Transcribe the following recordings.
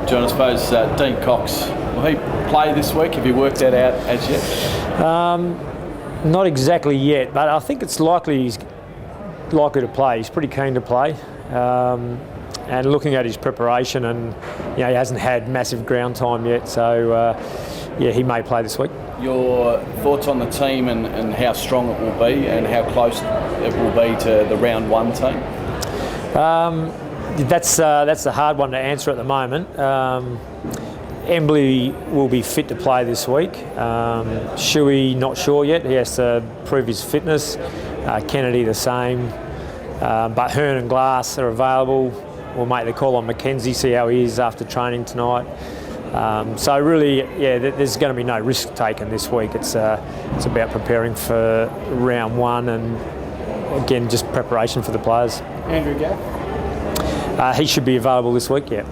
John, I suppose Dean Cox, will he play this week? Have you worked that out as yet? Not exactly yet, but I think it's likely he's likely to play. He's pretty keen to play. And looking at his preparation, and he hasn't had massive ground time yet, so he may play this week. Your thoughts on the team and how strong it will be and how close it will be to the round one team? That's the hard one to answer at the moment. Embley will be fit to play this week. Shuey, not sure yet. He has to prove his fitness. Kennedy the same. But Hearn and Glass are available. We'll make the call on Mackenzie, see how he is after training tonight. So really, there's going to be no risk taken this week. It's about preparing for round one and, again, just preparation for the players. Andrew Gaff? He should be available this week, yeah.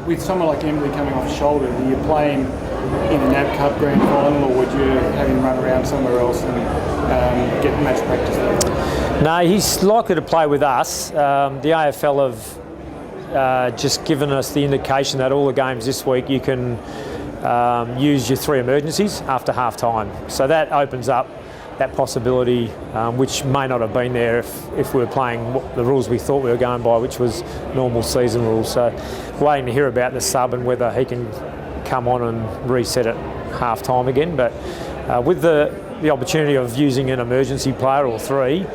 With someone like Embley coming off shoulder, are you playing in the NAB Cup Grand Final, or would you have him run around somewhere else and get match practice there? No, he's likely to play with us. The AFL have just given us the indication that all the games this week you can use your 3 emergencies after half time. So that opens up that possibility, which may not have been there if we were playing the rules we thought we were going by, which was normal season rules. So waiting to hear about the sub and whether he can come on and reset at half time again. But with the opportunity of using an emergency player or 3,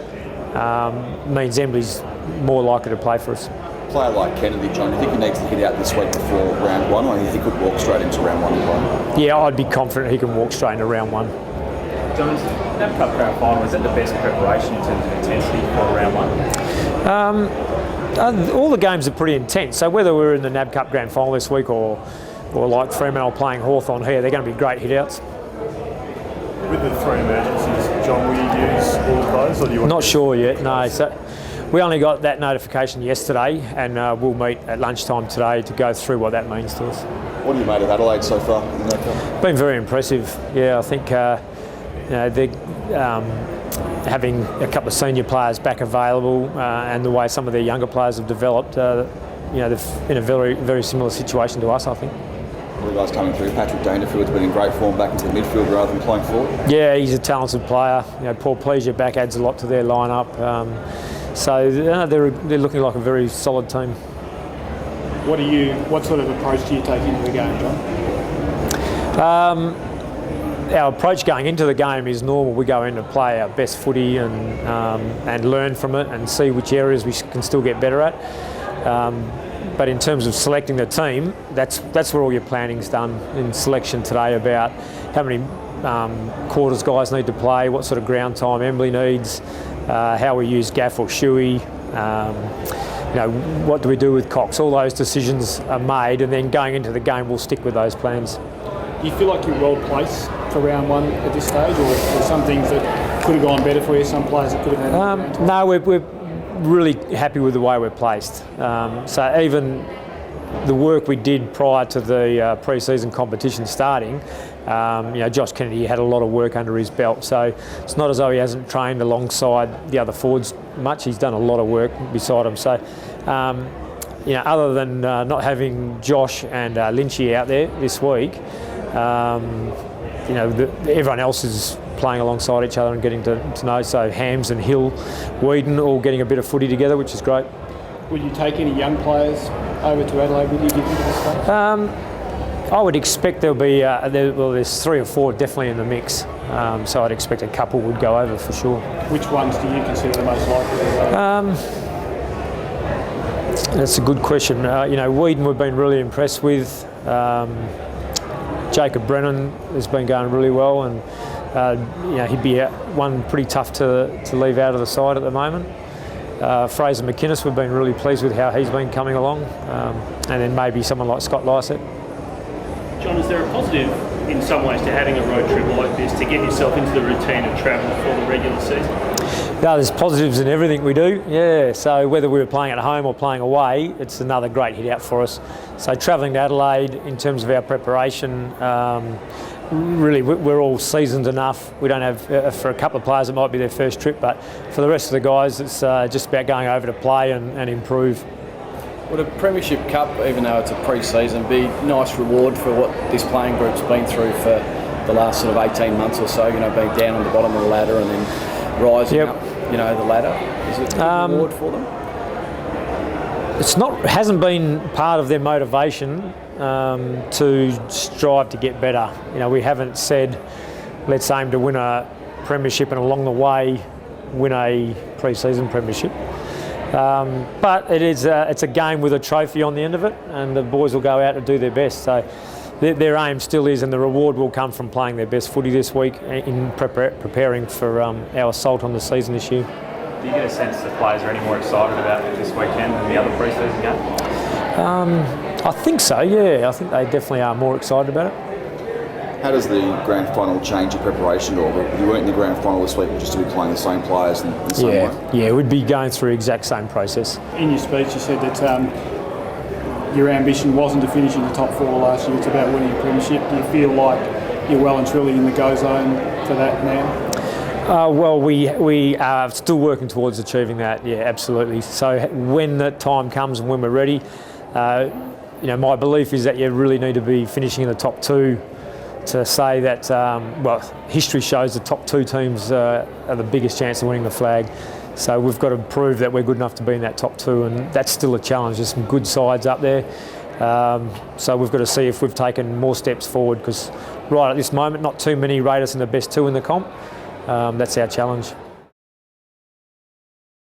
means Embley's more likely to play for us. A player like Kennedy, John, do you think he needs to hit out this week before round one, or do you think he could walk straight into round one and play? Yeah, I'd be confident he can walk straight into round one. John, NAB Cup Grand Final, is that the best preparation in terms of intensity for round one? All the games are pretty intense, so whether we're in the NAB Cup Grand Final this week or like Fremantle playing Hawthorn here, they're going to be great hit-outs. With the 3 emergencies, John, will you use all of those, or do you want? Not sure yet, no. So we only got that notification yesterday, and we'll meet at lunchtime today to go through what that means to us. What have you made of Adelaide so far in the NAB Cup? Been very impressive. Yeah, I think they're having a couple of senior players back available, and the way some of their younger players have developed, they're in a very, very similar situation to us, I think. All you guys coming through. Patrick Dangerfield's been in great form back into the midfield rather than playing forward. Yeah, he's a talented player. Paul Pleasure back adds a lot to their lineup. So they're looking like a very solid team. What sort of approach do you take into the game, John? Our approach going into the game is normal. We go in to play our best footy and learn from it and see which areas we can still get better at. But in terms of selecting the team, that's where all your planning's done in selection today, about how many quarters guys need to play, what sort of ground time Embley needs, how we use Gaff or Shuey, what do we do with Cox. All those decisions are made, and then going into the game we'll stick with those plans. Do you feel like you're well placed for round one at this stage, or some things that could have gone better for you, some players that could have had? No, we're really happy with the way we're placed. So even the work we did prior to the pre-season competition starting, Josh Kennedy had a lot of work under his belt, so it's not as though he hasn't trained alongside the other forwards much. He's done a lot of work beside him. So, other than not having Josh and Lynchy out there this week, everyone else is playing alongside each other and getting to know. So Hams and Hill, Whedon all getting a bit of footy together, which is great. Will you take any young players over to Adelaide with you, do you think, at this stage? I would expect there'll be, there's 3 or 4 definitely in the mix. So I'd expect a couple would go over for sure. Which ones do you consider the most likely to go? That's a good question. Whedon we've been really impressed with. Jacob Brennan has been going really well, and he'd be one pretty tough to leave out of the side at the moment. Fraser McInnes, we've been really pleased with how he's been coming along, and then maybe someone like Scott Lysett. John, is there a positive in some ways to having a road trip like this to get yourself into the routine of travel for the regular season? No, there's positives in everything we do, yeah. So whether we were playing at home or playing away, it's another great hit out for us. So travelling to Adelaide in terms of our preparation, really we're all seasoned enough. We don't have, for a couple of players it might be their first trip, but for the rest of the guys it's just about going over to play and improve. Would a Premiership Cup, even though it's a pre-season, be a nice reward for what this playing group's been through for the last sort of 18 months or so, being down on the bottom of the ladder and then rising up, the ladder? Is it a reward for them? Hasn't been part of their motivation to strive to get better. We haven't said, let's aim to win a Premiership and along the way win a pre-season Premiership. But it's a game with a trophy on the end of it, and the boys will go out to do their best. So their aim still is, and the reward will come from playing their best footy this week in preparing for our assault on the season this year. Do you get a sense the players are any more excited about this weekend than the other pre-season game? I think so, yeah. I think they definitely are more excited about it. How does the grand final change your preparation? Or you weren't in the grand final this week, just to be playing the same players in the same way? Yeah, we'd be going through the exact same process. In your speech, you said that your ambition wasn't to finish in the top 4 last year, it's about winning a Premiership. Do you feel like you're well and truly in the go zone for that now? Well, we are still working towards achieving that, yeah, absolutely. So when the time comes and when we're ready, my belief is that you really need to be finishing in the top 2 to say that, history shows the top 2 teams are the biggest chance of winning the flag. So we've got to prove that we're good enough to be in that top 2, and that's still a challenge. There's some good sides up there. So we've got to see if we've taken more steps forward, because right at this moment, not too many rate us in the best 2 in the comp. That's our challenge.